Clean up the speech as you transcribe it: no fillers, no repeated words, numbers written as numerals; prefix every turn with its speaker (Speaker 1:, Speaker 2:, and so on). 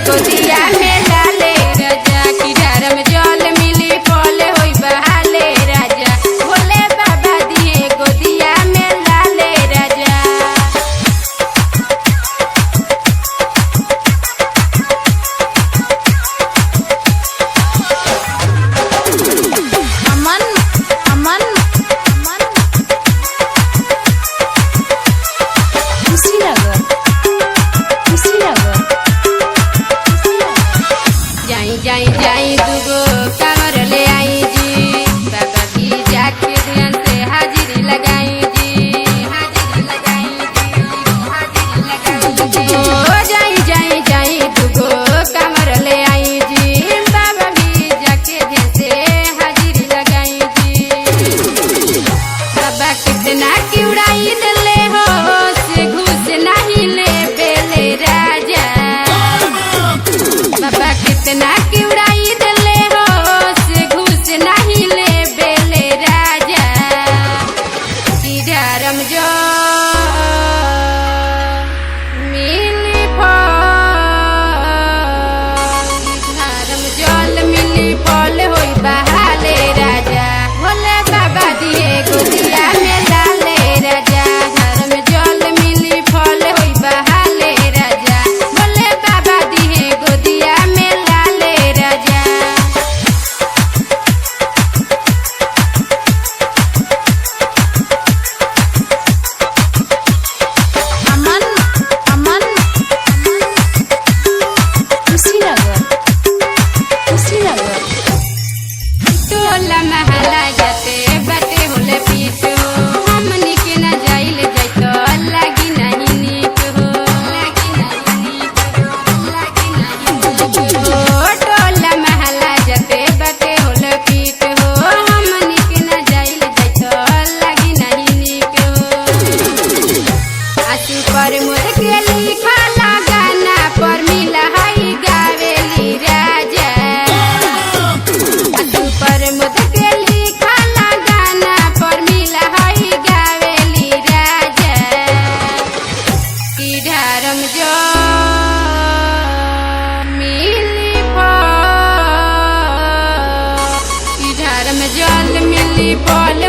Speaker 1: गोदिया में लाले राजा की धर्म जल मिली फल होई बहाले राजा भोले बाबा दिए गोदिया में लाले राजा। अमन अमन अमन कुशीनगर जाई जाई जाई दुगो कांवर ले आई जी बाबा की जाके ध्यान से हाजिरी लगाई जी हाजिरी लगाई जी हाजिरी लगाई जी ओ जाई जाई जाई दुगो कांवर ले आई जी बाबा की जाके ध्यान से हाजिरी लगाई जी। बाबा कितना की उड़ाई दिले हो से घूस नहीं ले बेले राजा बाबा कितना की उड़ाई दिले हो से घूस नहीं ले बेले राजा की धर्म जो मिली धर्म जल मिली फल होई बहाले राजा भोले बाबा दिए गोदिया में लाले राजा धर्म जल मिली फल होई बहाले राजा भोले बाबा दिए गोदिया में लाले राजा। अमन अमन कुशीनगर टोला महला जाते बाटे होले पीट हो हमनी के न जाइल जाइतो लागी नहीं नीक हो लागी नहीं नीक हो लागी नहीं नीक हो टोला महला जाते बाटे होले पीट हो हमनी के न जाइल जाइतो लागी नहीं नीक हो। आसू पर मोर के लिखा गाना पर मिला हई गावेली राजा आसू पर मोर के लिखा गाना पर मिला हई गावेली राजा की धर्म जो मिली की धर्म जल मिली फल